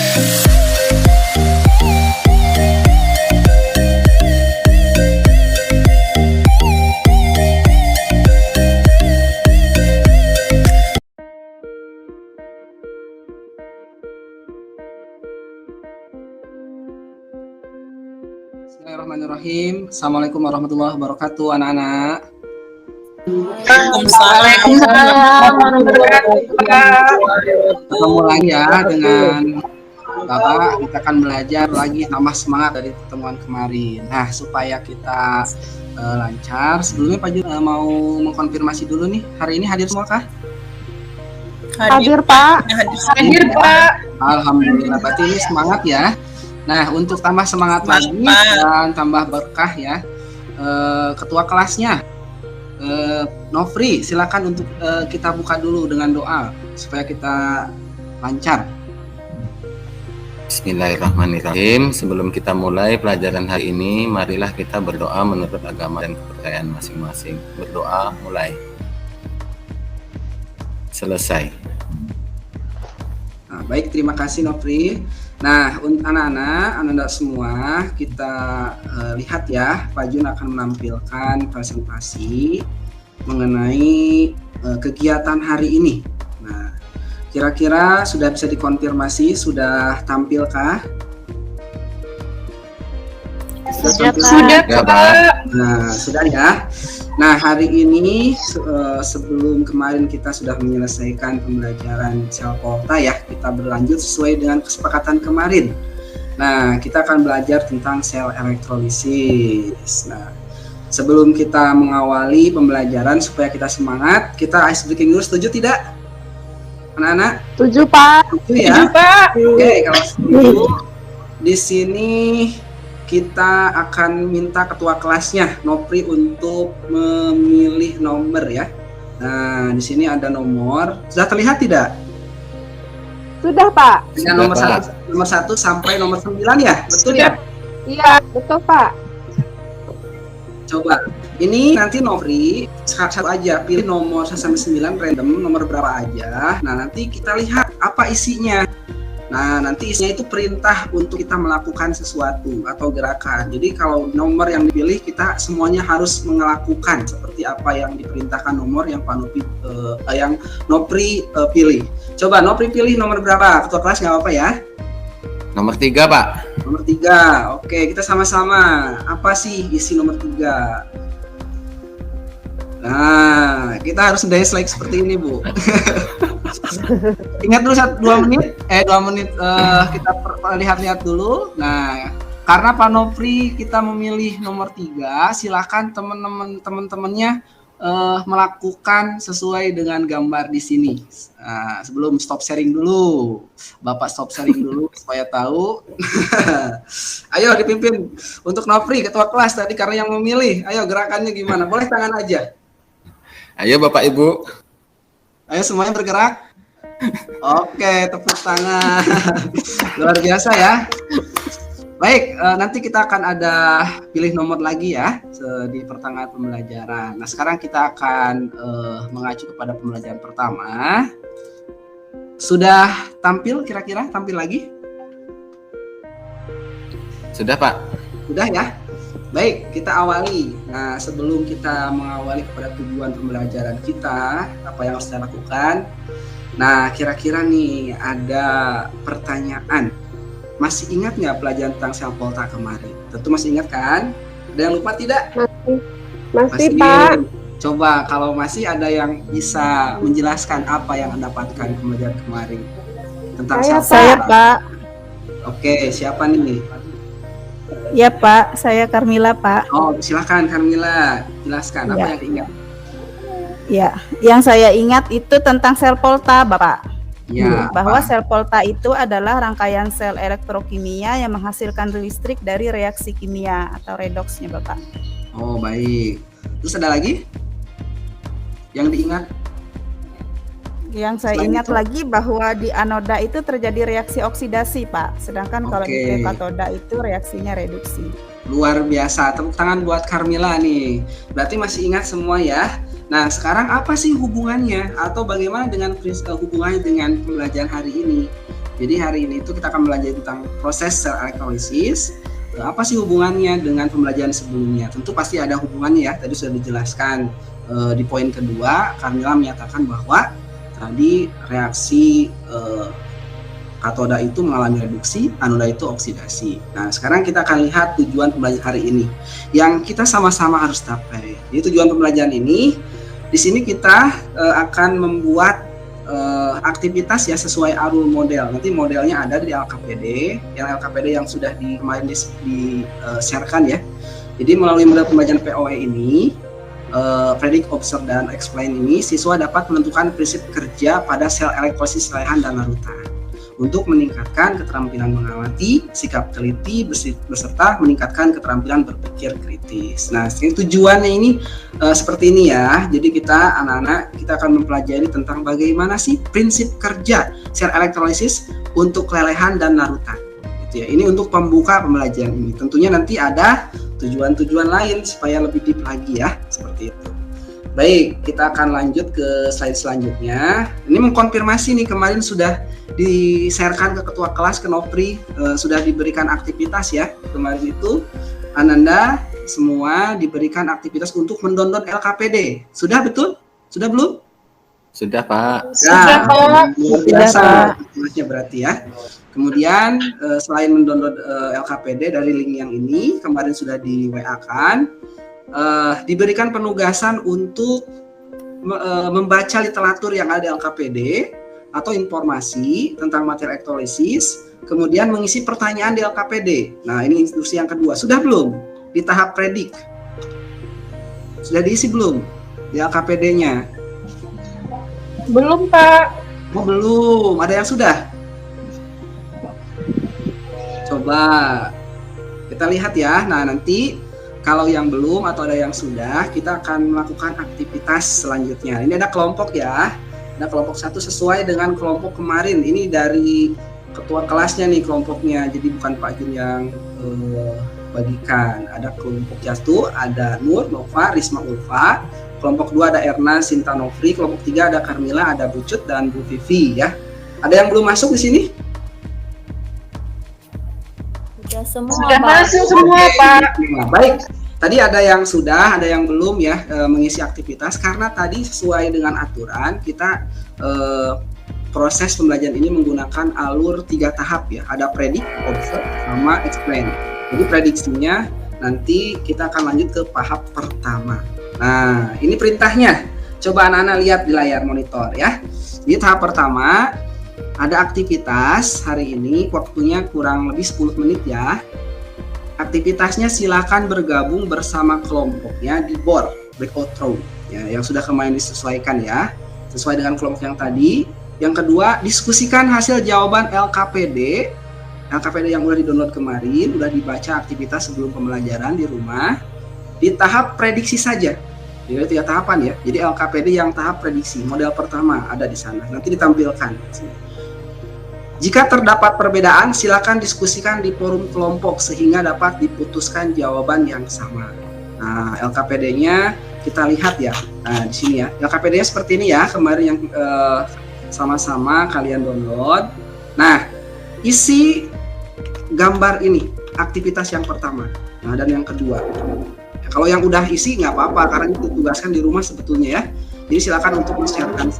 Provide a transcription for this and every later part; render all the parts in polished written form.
Bismillahirrahmanirrahim. Assalamualaikum warahmatullahi wabarakatuh, anak-anak. Ketemu lagi ya dengan Bapak. Kita akan belajar lagi tambah semangat dari pertemuan kemarin. Nah, supaya kita lancar, sebelumnya Pak Jun mau mengkonfirmasi dulu nih. Hari ini hadir semua kah? Hadir Pak. Hadir Pak. Alhamdulillah. Berarti ini semangat ya. Nah, untuk tambah semangat lagi dan tambah berkah ya, ketua kelasnya Nofri, silakan untuk kita buka dulu dengan doa supaya kita lancar. Bismillahirrahmanirrahim. Sebelum kita mulai pelajaran hari ini, marilah kita berdoa menurut agama dan kepercayaan masing-masing. Berdoa mulai. Selesai. Nah, baik, terima kasih Nofri. Nah, untuk anak-anak semua, kita lihat ya, Pak Jun akan menampilkan presentasi mengenai kegiatan hari ini. Nah, kira-kira sudah bisa dikonfirmasi, sudah tampilkah? Sudah Pak. Nah, sudah ya. Nah, hari ini sebelum kemarin kita sudah menyelesaikan pembelajaran sel Volta ya, kita berlanjut sesuai dengan kesepakatan kemarin. Nah, kita akan belajar tentang sel elektrolisis. Nah, sebelum kita mengawali pembelajaran supaya kita semangat, kita ice breaking dulu. Setuju tidak, anak-anak? Setuju Pak. Setuju ya. Setuju Pak. Oke, kalau setuju, di sini kita akan minta ketua kelasnya Nopri untuk memilih nomor ya. Nah, di sini ada nomor. Sudah terlihat tidak? Sudah Pak. Ya, nomor 1 sampai nomor 9 ya, betul ya? Iya, betul Pak. Coba. Ini nanti Nopri satu aja, pilih nomor 1 sampai 9 random, nomor berapa aja. Nah, nanti kita lihat apa isinya. Nah, nanti isinya itu perintah untuk kita melakukan sesuatu atau gerakan. Jadi kalau nomor yang dipilih, kita semuanya harus melakukan seperti apa yang diperintahkan nomor yang Pak Nopri, Nopri pilih. Coba Nopri pilih nomor berapa? Ketua kelas nggak apa-apa ya? Nomor 3 Pak. Nomor 3. Oke, kita sama-sama. Apa sih isi nomor 3? Nah, kita harus dislike seperti ini, Bu. Ingat dulu 2 menit. 2 menit kita lihat-lihat dulu. Nah, karena Pak Nopri kita memilih nomor 3, silakan teman-temannya melakukan sesuai dengan gambar di sini. Nah, sebelum stop sharing dulu, Bapak stop sharing dulu supaya tahu. Ayo dipimpin untuk Nopri, ketua kelas tadi karena yang memilih. Ayo gerakannya gimana? Boleh tangan aja. Ayo Bapak Ibu. Ayo semuanya bergerak. Oke, tepuk tangan. Luar biasa ya. Baik, nanti kita akan ada pilih nomor lagi ya di pertengahan pembelajaran. Nah, sekarang kita akan mengacu kepada pembelajaran pertama. Sudah tampil kira-kira? Tampil lagi? Sudah Pak. Sudah ya? Baik, kita awali. Nah, sebelum kita mengawali kepada tujuan pembelajaran kita, apa yang harus kita lakukan? Nah, kira-kira nih ada pertanyaan. Masih ingat nggak pelajaran tentang sel Volta kemarin? Tentu masih ingat kan? Ada yang lupa tidak? Masih Pak. Coba kalau masih ada yang bisa menjelaskan apa yang Anda dapatkan pembelajaran kemarin tentang sel Volta. Saya Pak. Oke, siapa nih? Ya Pak, saya Karmila Pak. Oh, silakan Karmila, jelaskan apa Ya. yang diingat. Ya, yang saya ingat itu tentang sel Volta Bapak. Ya, Bahwa apa? sel Volta itu adalah rangkaian sel elektrokimia yang menghasilkan listrik dari reaksi kimia atau redoksnya Bapak. Oh, baik. Terus ada lagi yang diingat? Yang saya Selain ingat itu? lagi bahwa di anoda itu terjadi reaksi oksidasi Pak. Sedangkan kalau di Oke. katoda itu reaksinya reduksi. Luar biasa, tepuk tangan buat Karmila nih. Berarti masih ingat semua ya. Nah, sekarang apa sih hubungannya atau bagaimana dengan hubungannya dengan pembelajaran hari ini? Jadi hari ini itu kita akan belajar tentang proses sel elektrolisis. Apa sih hubungannya dengan pembelajaran sebelumnya? Tentu pasti ada hubungannya ya. Tadi sudah dijelaskan di poin kedua, Carmila menyatakan bahwa tadi reaksi katoda itu mengalami reduksi, anoda itu oksidasi. Nah, sekarang kita akan lihat tujuan pembelajaran hari ini yang kita sama-sama harus capai. Jadi tujuan pembelajaran ini, di sini kita akan membuat aktivitas ya sesuai alur model. Nanti modelnya ada di LKPD, yang sudah kemarin di-sharekan ya. Jadi melalui model pembelajaran POE ini, predict, observe, dan explain ini, siswa dapat menentukan prinsip kerja pada sel elektrolisis lelehan dan larutan untuk meningkatkan keterampilan mengamati, sikap teliti, beserta meningkatkan keterampilan berpikir kritis. Nah, tujuannya ini seperti ini ya. Jadi kita anak-anak kita akan mempelajari tentang bagaimana sih prinsip kerja sel elektrolisis untuk lelehan dan larutan. Gitu ya. Ini untuk pembuka pembelajaran ini. Tentunya nanti ada tujuan-tujuan lain supaya lebih deep lagi ya, seperti itu. Baik, kita akan lanjut ke slide selanjutnya. Ini mengkonfirmasi nih, kemarin sudah di-sharekan ke ketua kelas, ke Nopri, sudah diberikan aktivitas ya. Kemarin itu Ananda semua diberikan aktivitas untuk mendownload LKPD. Sudah betul? Sudah belum? Sudah, Pak. Sudah, Pak. Luar biasa aktivitasnya berarti ya. Kemudian selain mendownload LKPD dari link yang ini, kemarin sudah di WA-kan, diberikan penugasan untuk membaca literatur yang ada di LKPD atau informasi tentang materi elektrolisis, kemudian mengisi pertanyaan di LKPD. Nah, ini instruksi yang kedua. Sudah belum? Di tahap predik. Sudah diisi belum di LKPD-nya? Belum, Pak. Oh, belum. Ada yang sudah? Coba kita lihat ya. Nah, nanti kalau yang belum atau ada yang sudah, kita akan melakukan aktivitas selanjutnya. Ini ada kelompok ya. Ada kelompok 1 sesuai dengan kelompok kemarin. Ini dari ketua kelasnya nih kelompoknya. Jadi bukan Pak Jun yang bagikan. Ada kelompok 1, ada Nur, Nova, Risma Ulfa. Kelompok 2 ada Erna, Sinta, Nofri. Kelompok 3 ada Carmila, ada Bucut, dan Bu Vivi ya. Ada yang belum masuk di sini? Sudah masuk semua, Pak. Nah, baik. Tadi ada yang sudah, ada yang belum ya mengisi aktivitas, karena tadi sesuai dengan aturan kita proses pembelajaran ini menggunakan alur 3 tahap ya. Ada predict, observe, sama explain. Jadi prediksinya nanti kita akan lanjut ke tahap pertama. Nah, ini perintahnya. Coba anak-anak lihat di layar monitor ya. Di tahap pertama ada aktivitas hari ini, waktunya kurang lebih 10 menit ya. Aktivitasnya silakan bergabung bersama kelompoknya di board breakout room ya, yang sudah kemarin disesuaikan ya, sesuai dengan kelompok yang tadi. Yang kedua, diskusikan hasil jawaban LKPD yang udah di-download kemarin, udah dibaca aktivitas sebelum pembelajaran di rumah. Di tahap prediksi saja. Jadi 3 tahapan ya. Jadi LKPD yang tahap prediksi, model pertama ada di sana. Nanti ditampilkan di sini. Jika terdapat perbedaan, silakan diskusikan di forum kelompok sehingga dapat diputuskan jawaban yang sama. Nah, LKPD-nya kita lihat ya. Nah, di sini ya. LKPD-nya seperti ini ya, kemarin yang sama-sama kalian download. Nah, isi gambar ini, aktivitas yang pertama. Nah, dan yang kedua. Ya, kalau yang udah isi nggak apa-apa, karena itu ditugaskan di rumah sebetulnya ya. Jadi silakan untuk men-sharekan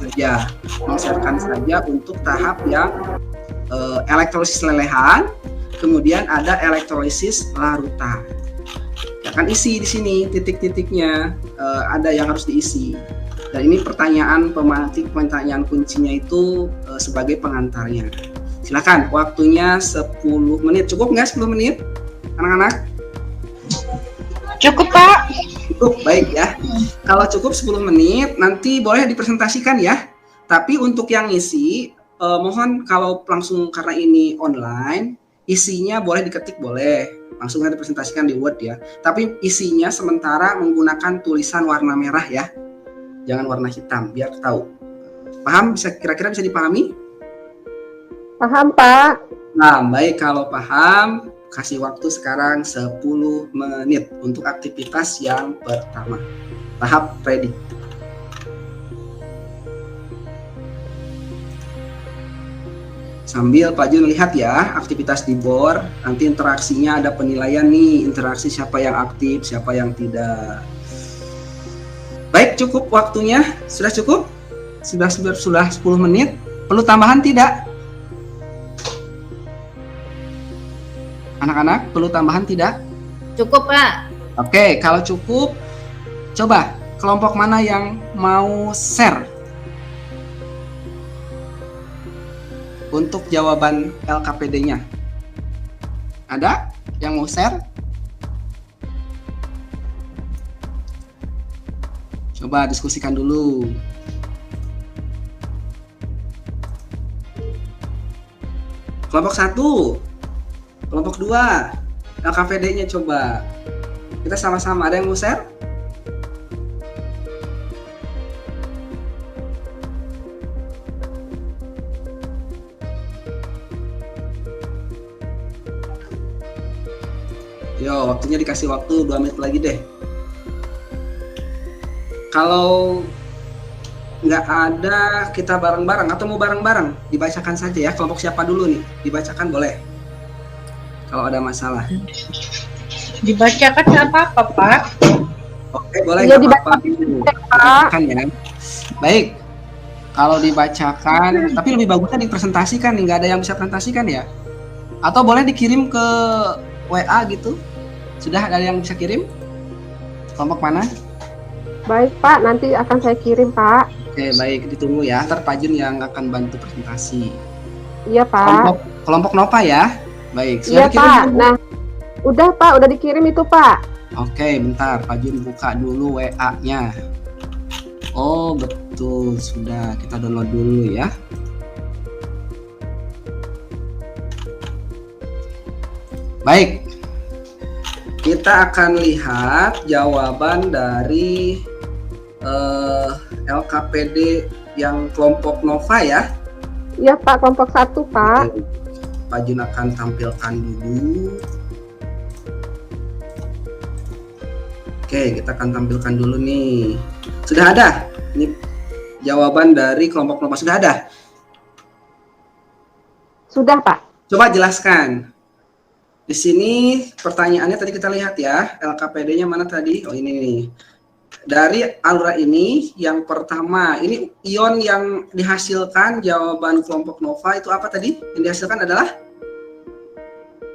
saja untuk tahap yang elektrolisis lelehan, kemudian ada elektrolisis larutan. Ya kan isi di sini titik-titiknya ada yang harus diisi. Dan ini pertanyaan pematik, pertanyaan kuncinya itu sebagai pengantarnya. Silakan, waktunya 10 menit. Cukup nggak 10 menit, anak-anak? Cukup, Pak. Cukup, baik ya. Kalau cukup 10 menit, nanti boleh dipresentasikan ya. Tapi untuk yang isi, mohon kalau langsung karena ini online, isinya boleh diketik, boleh langsung dipresentasikan di Word ya. Tapi isinya sementara menggunakan tulisan warna merah ya, jangan warna hitam biar tahu. Paham? Kira-kira bisa dipahami? Paham, Pak. Nah, baik, kalau paham, kasih waktu sekarang 10 menit untuk aktivitas yang pertama, tahap predik. Sambil Pak Jun lihat ya aktivitas di board, nanti interaksinya ada penilaian nih, interaksi siapa yang aktif, siapa yang tidak. Baik, cukup waktunya, sudah cukup? Sudah 10 menit, perlu tambahan tidak? Anak-anak, perlu tambahan tidak? Cukup, Pak. Oke, kalau cukup, coba kelompok mana yang mau share untuk jawaban LKPD-nya? Ada yang mau share? Coba diskusikan dulu. Kelompok 1, kelompok 2, LKPD-nya coba. Kita sama-sama, ada yang mau share? Yo, waktunya dikasih waktu 2 menit lagi deh. Kalau nggak ada, kita bareng-bareng atau mau bareng-bareng, dibacakan saja ya. Kelompok siapa dulu nih? Dibacakan boleh. Kalau ada masalah. Dibacakan nggak apa-apa, Pak. Oke, boleh, Iya, nggak apa-apa. dibacakan, Dibacakan ya. Baik. Kalau dibacakan, tapi lebih bagusnya dipresentasikan nih. Nggak ada yang bisa presentasikan ya? Atau boleh dikirim ke WA gitu? Sudah ada yang bisa kirim? Kelompok mana? Baik Pak, nanti akan saya kirim Pak. Oke, baik, ditunggu ya. Ntar Pak Jun yang akan bantu presentasi. Iya Pak. Kelompok Nova ya. Baik, sudah Iya dikirim Pak. belum? Nah, udah Pak, udah dikirim itu Pak. Oke, bentar, Pak Jun buka dulu WA-nya. Oh, betul, sudah. Kita download dulu ya. Baik. Kita akan lihat jawaban dari LKPD yang kelompok Nova ya. Iya Pak, kelompok 1 Pak. Oke. Pak Jun akan tampilkan dulu. Oke, kita akan tampilkan dulu nih. Sudah ada? Ini jawaban dari kelompok Nova. Sudah ada? Sudah Pak. Coba jelaskan. Di sini pertanyaannya tadi kita lihat ya, LKPD-nya mana tadi? Oh ini nih. Dari aluran ini, yang pertama, ini ion yang dihasilkan jawaban kelompok Nova itu apa tadi? Yang dihasilkan adalah?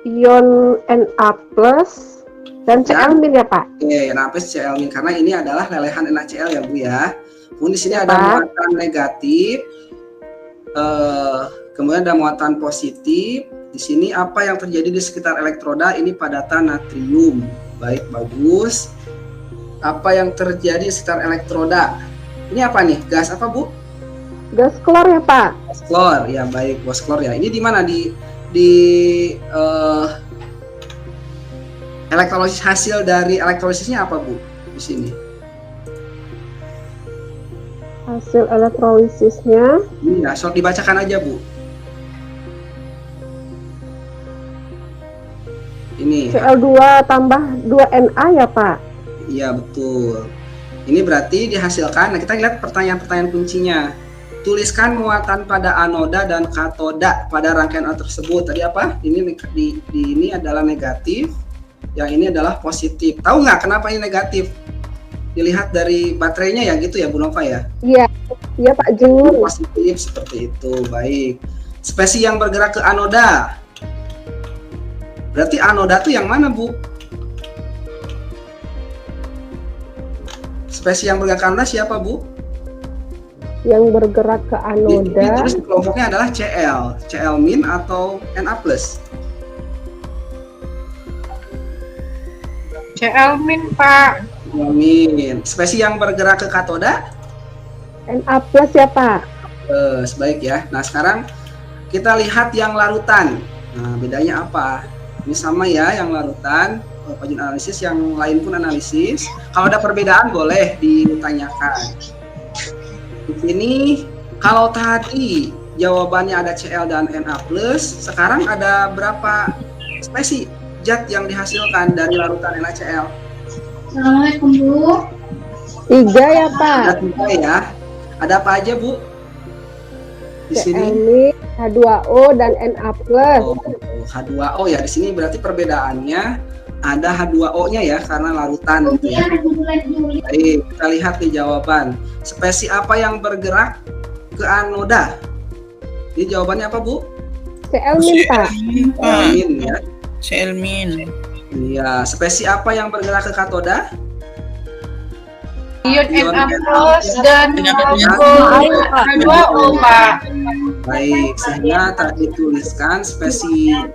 Ion Na+ dan Cl- ya Pak. Oke, NaPlus Cl- karena ini adalah lelehan NaCl ya Bu ya. Kemudian di sini Ya, ada Pak. muatan negatif, kemudian ada muatan positif. Di sini apa yang terjadi di sekitar elektroda? Ini padatan natrium. Baik, bagus. Apa yang terjadi di sekitar elektroda? Ini apa nih? Gas apa Bu? Gas klor ya Pak. Gas klor. Ya baik, gas klor ya. Ini di mana? Di elektrolisis, hasil dari elektrolisisnya apa Bu? Di sini. Hasil elektrolisisnya Iya, so dibacakan aja Bu. Ini. Cl2 tambah 2Na ya Pak. Iya betul. Ini berarti dihasilkan. Nah kita lihat pertanyaan-pertanyaan kuncinya. Tuliskan muatan pada anoda dan katoda pada rangkaian alat tersebut. Tadi apa? Ini adalah negatif. Yang ini adalah positif. Tahu nggak kenapa ini negatif? Dilihat dari baterainya ya gitu ya Bu Nova ya. Iya, iya Pak Jun. Positif seperti itu. Baik. Spesies yang bergerak ke anoda. Berarti anoda tuh yang mana Bu? Spesies yang bergerak ke anoda siapa Bu? Yang bergerak ke anoda. Terus kelompoknya adalah Cl. Cl- atau Na+. Cl- Pak. Cl-. Spesies yang bergerak ke katoda? Na+ ya Pak. Sebaik ya. Nah sekarang kita lihat yang larutan. Nah bedanya apa? Ini sama ya yang larutan. Pak Jun analisis, yang lain pun analisis. Kalau ada perbedaan boleh ditanyakan. Di sini kalau tadi jawabannya ada Cl dan Na+, sekarang ada berapa spesies zat yang dihasilkan dari larutan NaCl? Assalamualaikum Bu. 3 ya Pak. Ada 3 ya. Ada apa aja Bu? Di sini Cl- H2O dan Na+. Oh, H2O ya. Di sini berarti perbedaannya ada H2O-nya ya karena larutan gitu ya. Baik, kita lihat nih jawaban. Spesies apa yang bergerak ke anoda? Ini jawabannya apa, Bu? Cl-, Pak. Amin ya. Selmin. Iya, spesies apa yang bergerak ke katoda? Ion Ion Na+ Na+. dan H2O, Pak. Baik, sehingga tadi tuliskan spesies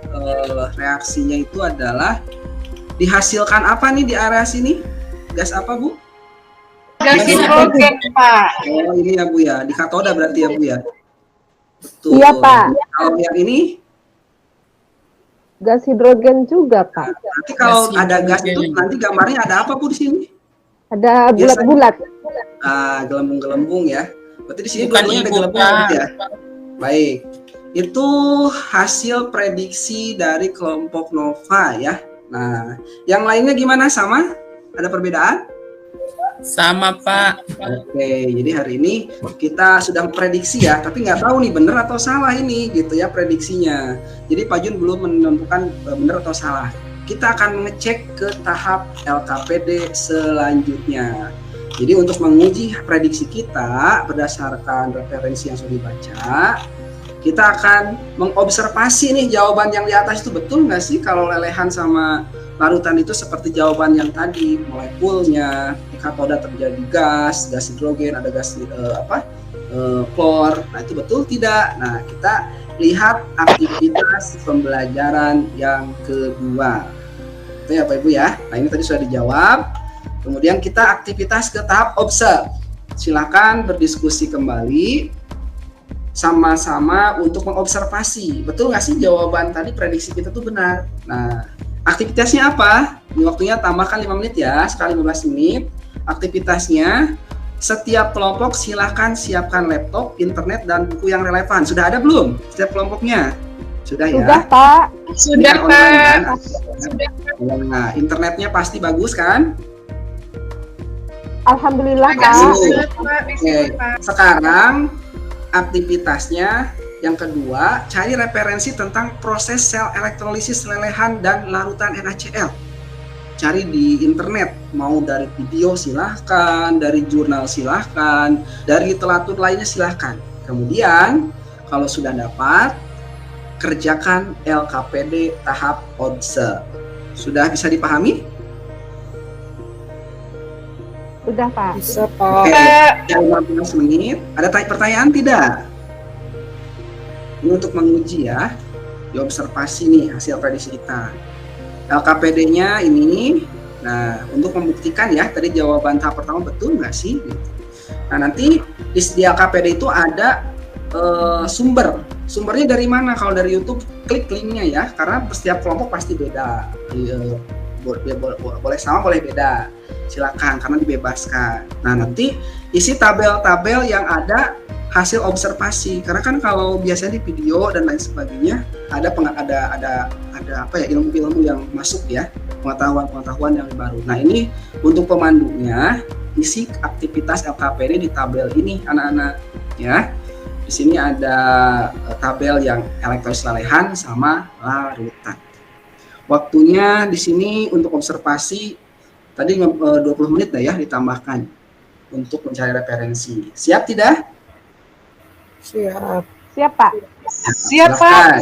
reaksinya itu adalah dihasilkan apa nih di area sini? Gas apa, Bu? Gas hidrogen, Pak. Oh, ini ya, Bu ya. Di katoda berarti ya, Bu ya. Betul. Iya, Pak. Kalau yang ini, Gas hidrogen juga, Pak. nanti kalau Gas ada gas itu hidrogen. nanti gambarnya ada apa, Bu, di sini? Ada bulat-bulat. Gelembung-gelembung ya. Berarti di sini Bukan dua-duanya ada ibu, gelembung Pak. ya. Baik. Itu hasil prediksi dari kelompok Nova ya. Nah, yang lainnya gimana, sama? Ada perbedaan? Sama, Pak. Oke, jadi hari ini kita sudah prediksi ya, tapi nggak tahu nih benar atau salah ini gitu ya prediksinya. Jadi Pak Jun belum menentukan benar atau salah. Kita akan mengecek ke tahap LKPD selanjutnya. Jadi untuk menguji prediksi kita berdasarkan referensi yang sudah dibaca, kita akan mengobservasi nih jawaban yang di atas itu betul nggak sih kalau lelehan sama larutan itu seperti jawaban yang tadi, molekulnya di katoda terjadi gas hidrogen, ada gas klor. Nah itu betul tidak? Nah kita lihat aktivitas pembelajaran yang kedua. Itu ya Pak Ibu ya. Nah ini tadi sudah dijawab. Kemudian kita aktivitas ke tahap observe. Silakan berdiskusi kembali sama-sama untuk mengobservasi. Betul nggak sih jawaban tadi prediksi kita tuh benar? Nah, aktivitasnya apa? Ini waktunya tambahkan 5 menit ya, sekali 15 menit. Aktivitasnya, setiap kelompok silakan siapkan laptop, internet, dan buku yang relevan. Sudah ada belum setiap kelompoknya? Sudah ya? Sudah, Pak. Sudah, Ini online, Pak. kan? Nah, internetnya pasti bagus kan? Alhamdulillah, Agak Pak. sulit, Pak. Di sini, Oke, Pak. sekarang aktivitasnya yang kedua, cari referensi tentang proses sel elektrolisis lelehan dan larutan NaCl. Cari di internet, mau dari video silahkan, dari jurnal silahkan, dari literatur lainnya silahkan. Kemudian, kalau sudah dapat, kerjakan LKPD tahap observe. Sudah bisa dipahami? Sudah, Pak. Bisa, Pak. Oke, 15 menit. Ada pertanyaan tidak? Ini untuk menguji ya, diobservasi nih hasil prediksi kita. LKPD-nya ini, nah untuk membuktikan ya, tadi jawaban tahap pertama betul nggak sih? Gitu. Nah nanti di LKPD itu ada sumbernya dari mana? Kalau dari YouTube, klik linknya ya, karena setiap kelompok pasti beda. Boleh sama, boleh beda. Silakan, karena dibebaskan. Nah nanti isi tabel-tabel yang ada hasil observasi, karena kan kalau biasanya di video dan lain sebagainya ada apa ya, ilmu-ilmu yang masuk ya, pengetahuan yang baru. Nah ini untuk pemandunya, isi aktivitas LKPD di tabel ini anak-anak ya. Di sini ada tabel yang elektrolisis lelehan sama larutan. Waktunya di sini untuk observasi tadi 20 menit dah ya ditambahkan untuk mencari referensi. Siap tidak? Siap. Siap, Pak. Siap, Pak. Silahkan.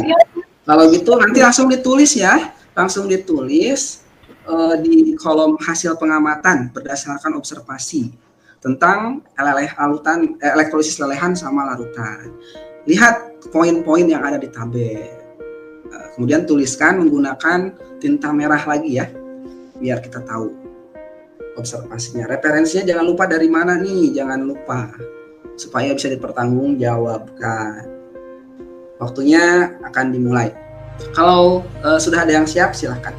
Kalau gitu nanti langsung ditulis ya, langsung ditulis di kolom hasil pengamatan berdasarkan observasi tentang elektrolisis lelehan sama larutan. Lihat poin-poin yang ada di tabel. Kemudian tuliskan menggunakan tinta merah lagi ya, biar kita tahu observasinya. Referensinya jangan lupa dari mana nih, jangan lupa, supaya bisa dipertanggungjawabkan. Waktunya akan dimulai. Kalau sudah ada yang siap, silahkan.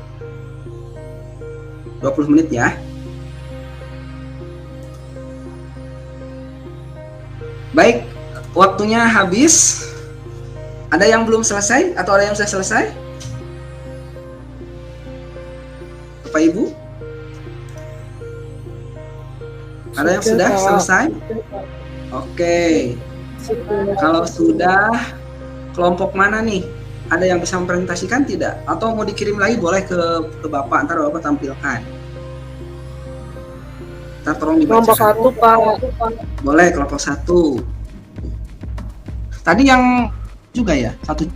20 menit ya. Baik, waktunya habis. Ada yang belum selesai atau ada yang sudah selesai? Bapak Ibu? Ada yang sudah selesai? Oke. Kalau sudah, kelompok mana nih? Ada yang bisa mempresentasikan tidak? Atau mau dikirim lagi boleh ke Bapak, ntar Bapak tampilkan. Ntar tolong Kelompok dibacakan. 1 Pak. Boleh kelompok 1. Tadi yang juga ya? 1.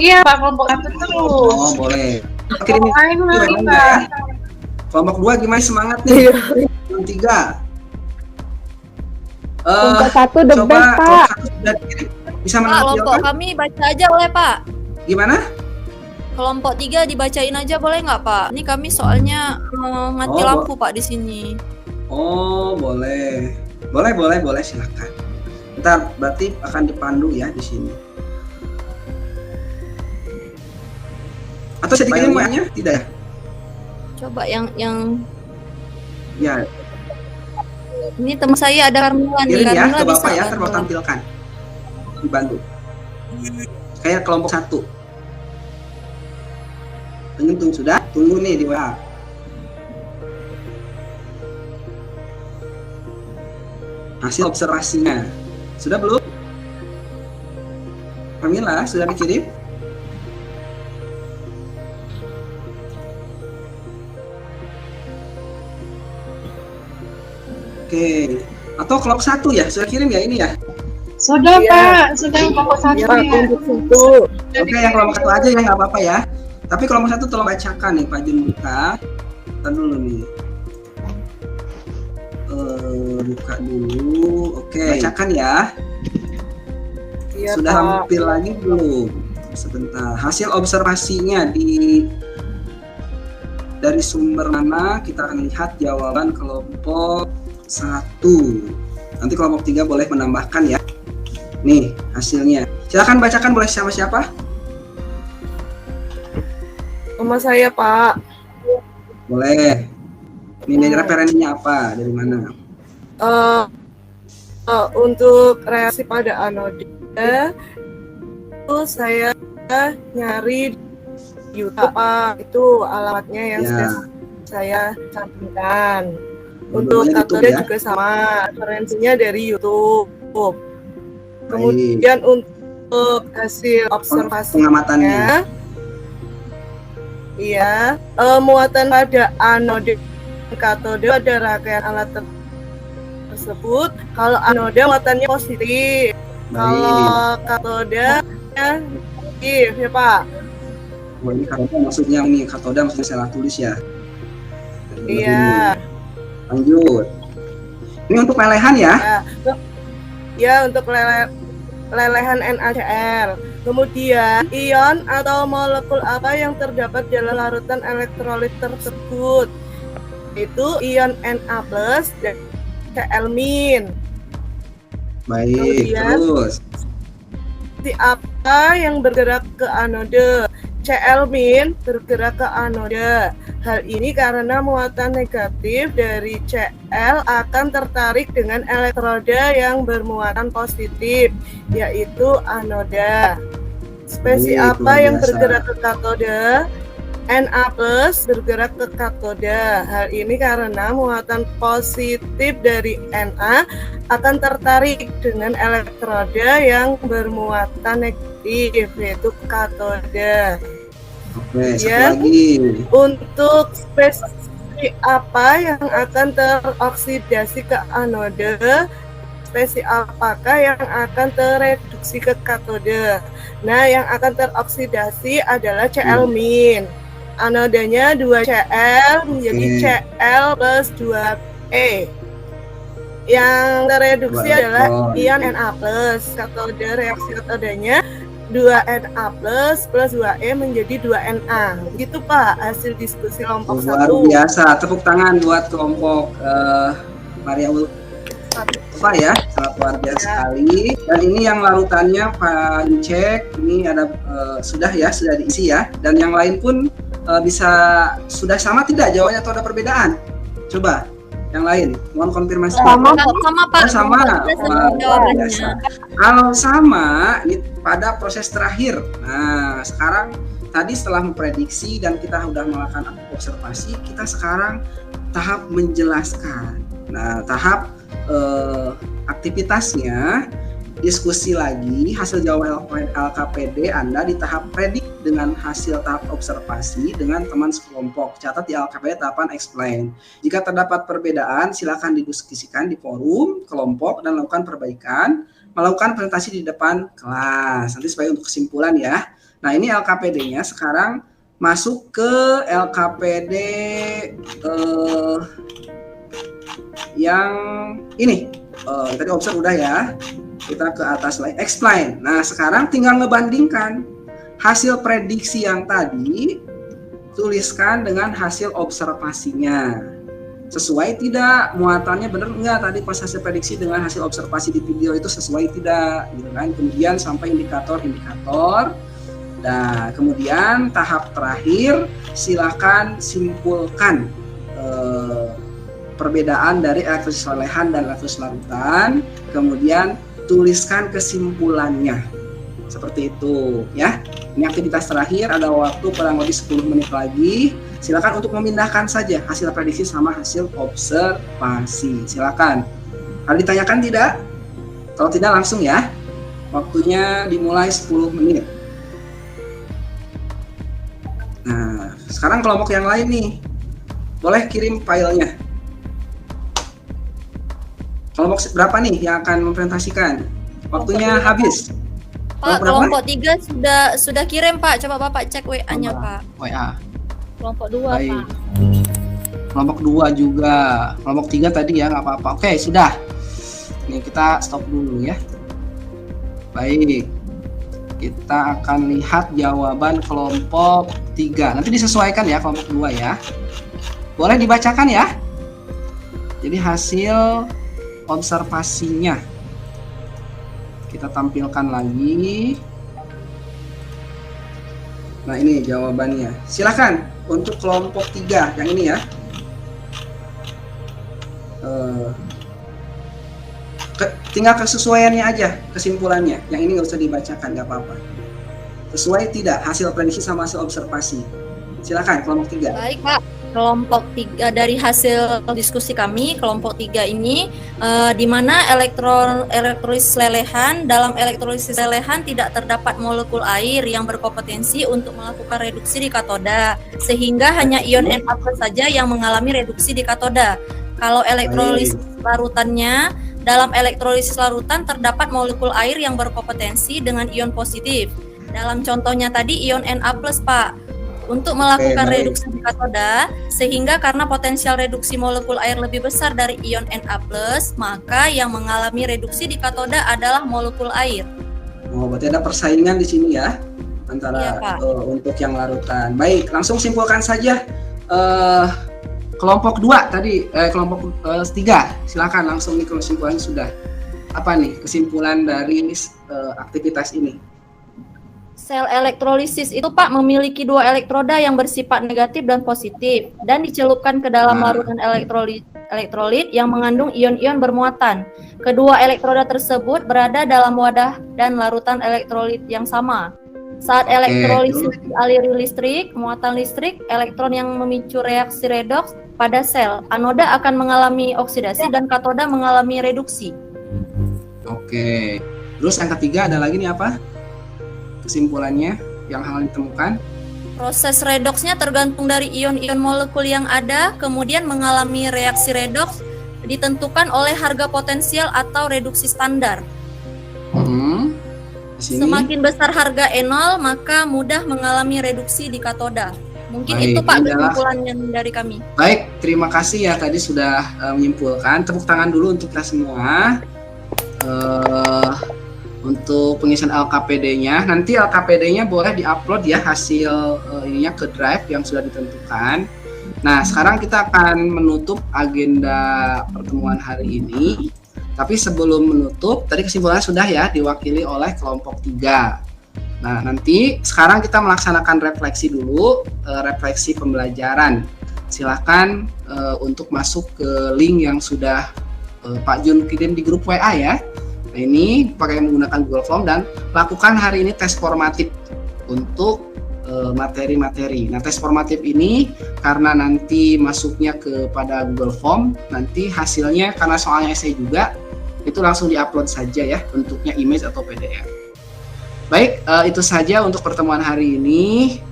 Iya Pak, kelompok 1 terus. Oh, boleh. Kirim Lain lagi, ya. Pak. Kelompok 2 gimana semangat nih? Kelompok 3. Kelompok 1 the Coba best, Pak. kelompok 1 sudah dikirim. Bisa Pak, kelompok menampilkan? kami baca aja boleh Pak? Gimana? Kelompok 3 dibacain aja boleh nggak Pak? Ini kami soalnya mati Oh, lampu Pak di sini. Oh, boleh. Boleh, silakan. Ntar berarti akan dipandu ya di sini. Atau saya dikirim WA-nya? Tidak ya? Coba yang Ya, ini teman saya ada Carmila nih. kirim ya Carmila ke bisa Bapak ya, ntar bantu. Bapak tampilkan. Dibantu. Kayak kelompok 1. Tunggu sudah? Tunggu nih di WA. Hasil observasinya. Sudah belum? Camilla, sudah dikirim? Oke. Atau kelompok 1 ya? Sudah kirim ya ini ya? Sudah Iya. Pak, sudah kelompok 1 Ya, ya. kelompok 1. Oke, yang kelompok 1 aja ya nggak apa-apa ya. Tapi kelompok 1 tolong bacakan nih Pak Jun buka. Kita dulu nih. Buka dulu. Oke, bacakan ya. Iya, Sudah Pak. hampir lagi belum? Sebentar. Hasil observasinya dari sumber mana kita akan lihat jawaban kelompok 1. Nanti kelompok 3 boleh menambahkan ya. Nih hasilnya. Silakan bacakan, boleh sama siapa? Sama saya, Pak. Boleh. Nilai referensinya apa? Dari mana? Untuk reaksi pada anoda itu saya nyari di YouTube, Pak. Itu alamatnya yang Ya. sudah saya cantumkan. Dua-duanya Untuk YouTube katode ya? juga sama, referensinya dari YouTube. Baik. Kemudian untuk hasil observasinya, Pengamatannya. iya, muatan pada anoda dan katode pada rangkaian alat tersebut. Kalau anoda muatannya positif, kalau katode negatif, ya Pak. Oh, ini katoda maksudnya ini katoda maksudnya saya tulis ya. Iya. Lanjut. Ini untuk lelehan ya? Ya, untuk lelehan NaCl. Kemudian ion atau molekul apa yang terdapat dalam larutan elektrolit tersebut? Itu ion Na+ dan Cl-. Baik, Kemudian, terus. Apa yang bergerak ke anode? Cl- bergerak ke anode. Hal ini karena muatan negatif dari Cl akan tertarik dengan elektroda yang bermuatan positif, yaitu anoda. Spesies Baik, apa luar yang biasa. bergerak ke katode? Na+ bergerak ke katoda. Hal ini karena muatan positif dari Na akan tertarik dengan elektroda yang bermuatan negatif, yaitu katoda. Oke, satu Ya. lagi. Untuk spesies apa yang akan teroksidasi ke anode? Spesies apakah yang akan tereduksi ke katode? Nah, yang akan teroksidasi adalah Cl-. Anodanya 2Cl menjadi Oke. Cl plus 2E. Yang tereduksi Dua adalah elektron. ion Na+. Katode reaksi katodenya 2Na+ plus 2E menjadi 2Na. Gitu Pak, hasil diskusi kelompok Luar 1. biasa. Tepuk tangan buat kelompok Maria Ulfa ya. Sangat luar biasa sekali. Dan ini yang larutannya Pak dicek. Ini ada sudah diisi ya. Dan yang lain pun bisa sudah sama tidak jawabannya atau ada perbedaan? Coba yang lain, mohon konfirmasi. Sama. Sama Pak. Oh, sama. Sama Wah, jawabannya. biasa. Kalau sama, ini pada proses terakhir. Nah, sekarang tadi setelah memprediksi dan kita sudah melakukan observasi, kita sekarang tahap menjelaskan. Nah, tahap aktivitasnya diskusi lagi hasil jawaban LKPD Anda di tahap predik dengan hasil tahap observasi dengan teman sekelompok. Catat di LKPD tahapan explain. Jika terdapat perbedaan, silakan didiskusikan di forum, kelompok, dan lakukan perbaikan. Melakukan presentasi di depan kelas. Nanti sebagai untuk kesimpulan ya. Nah ini LKPD-nya sekarang masuk ke LKPD yang ini. Tadi observe udah ya. Kita ke atas lagi. Explain. Nah sekarang tinggal ngebandingkan hasil prediksi yang tadi, tuliskan dengan hasil observasinya. Sesuai tidak, muatannya benar enggak tadi pas hasil prediksi dengan hasil observasi di video itu sesuai tidak gitu kan. Kemudian sampai indikator-indikator. Nah kemudian tahap terakhir silakan simpulkan perbedaan dari elektrolisis lelehan dan elektrolisis larutan, kemudian tuliskan kesimpulannya seperti itu ya. Ini aktivitas terakhir, ada waktu kurang lebih 10 menit lagi. Silakan untuk memindahkan saja hasil prediksi sama hasil observasi. Silakan. Ada ditanyakan tidak? Kalau tidak langsung ya. Waktunya dimulai 10 menit. Nah, sekarang kelompok yang lain nih. Boleh kirim filenya. Kelompok berapa nih yang akan mempresentasikan? Waktunya habis. Pak, kelompok 3 sudah kirim Pak. Coba Bapak cek WA-nya Pak. WA. Kelompok 2 Baik. Pak. Kelompok 2 juga. Kelompok 3 tadi ya, nggak apa-apa. Oke, sudah. Nih kita stop dulu ya. Baik. Kita akan lihat jawaban kelompok 3. Nanti disesuaikan ya kelompok 2 ya. Boleh dibacakan ya. Jadi hasil observasinya kita tampilkan lagi. Nah ini jawabannya. Silakan untuk kelompok 3 yang ini ya. Tinggal kesesuaiannya aja, kesimpulannya. Yang ini nggak usah dibacakan, nggak apa-apa. Sesuai tidak hasil prediksi sama hasil observasi? Silakan kelompok 3. Baik Pak. Kelompok 3 dari hasil diskusi kami, kelompok 3 ini di mana elektrolisis lelehan, dalam elektrolisis lelehan tidak terdapat molekul air yang berkompetensi untuk melakukan reduksi di katoda, sehingga hanya ion Na+ saja yang mengalami reduksi di katoda. Kalau elektrolisis larutannya, dalam elektrolisis larutan terdapat molekul air yang berkompetensi dengan ion positif. Dalam contohnya tadi ion Na+, Pak. Untuk melakukan reduksi di katoda, sehingga karena potensial reduksi molekul air lebih besar dari ion Na+, maka yang mengalami reduksi di katoda adalah molekul air. Oh, berarti ada persaingan di sini ya antara untuk yang larutan. Baik, langsung simpulkan saja kelompok 2 tadi, kelompok 3. Silakan langsung nih kesimpulan sudah. Apa nih kesimpulan dari aktivitas ini? Sel elektrolisis itu Pak memiliki 2 elektroda yang bersifat negatif dan positif dan dicelupkan ke dalam larutan elektrolit yang mengandung ion-ion bermuatan. Kedua elektroda tersebut berada dalam wadah dan larutan elektrolit yang sama. Saat elektrolisis dialiri listrik, muatan listrik, elektron yang memicu reaksi redoks pada sel, anoda akan mengalami oksidasi dan katoda mengalami reduksi. Oke. Terus yang ketiga ada lagi nih apa? Kesimpulannya yang hal ditemukan? Proses redoksnya tergantung dari ion-ion molekul yang ada, kemudian mengalami reaksi redoks ditentukan oleh harga potensial atau reduksi standar. Semakin besar harga E0, maka mudah mengalami reduksi di katoda. Mungkin itu Pak kesimpulannya dari kami. Baik, terima kasih ya tadi sudah menyimpulkan. Tepuk tangan dulu untuk kita semua. Untuk pengisian LKPD-nya, nanti LKPD-nya boleh diupload ya hasil ininya ke drive yang sudah ditentukan. Nah, sekarang kita akan menutup agenda pertemuan hari ini. Tapi sebelum menutup, tadi kesimpulannya sudah ya diwakili oleh kelompok 3. Nah, nanti sekarang kita melaksanakan refleksi dulu, refleksi pembelajaran. Silakan untuk masuk ke link yang sudah Pak Jun kirim di grup WA ya. Nah, ini pakai menggunakan Google Form dan lakukan hari ini tes formatif untuk materi-materi. Nah, tes formatif ini karena nanti masuknya kepada Google Form, nanti hasilnya karena soalnya essay juga itu langsung diupload saja ya, bentuknya image atau PDF. Baik, itu saja untuk pertemuan hari ini.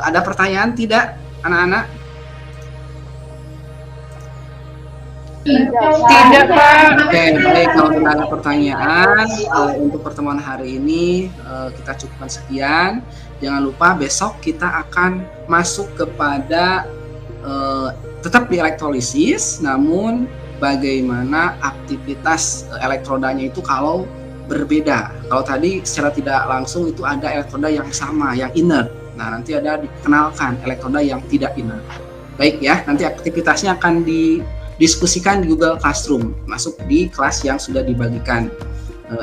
Ada pertanyaan tidak, anak-anak? Tidak, Pak. Oke, baik. Kalau tidak ada pertanyaan untuk pertemuan hari ini, kita cukupkan sekian. Jangan lupa besok kita akan masuk kepada tetap di elektrolisis, namun bagaimana aktivitas elektrodanya itu kalau berbeda. Kalau tadi secara tidak langsung itu ada elektroda yang sama, yang inert. Nah, nanti ada dikenalkan elektroda yang tidak inert. Baik ya, nanti aktivitasnya akan didiskusikan di Google Classroom, masuk di kelas yang sudah dibagikan,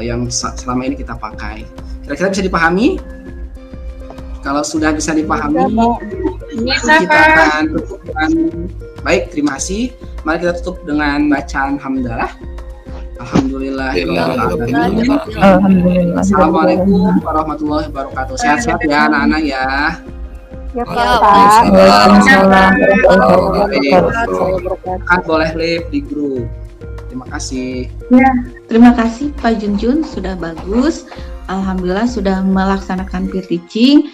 yang selama ini kita pakai. Kira-kira bisa dipahami? Kalau sudah bisa dipahami, Bisa, kita Pak. akan tutup dengan baik. Terima kasih. Mari kita tutup dengan bacaan hamdalah. Alhamdulillahirrahmanirrahim. Alhamdulillah. Assalamualaikum warahmatullahi wabarakatuh. Sehat-sehat ya anak-anak ya. Ya, Ya, Pak. Waalaikumsalam. Kan boleh live di grup. Terima kasih. Terima kasih Pak Junjun, sudah bagus. Alhamdulillah sudah melaksanakan peer teaching.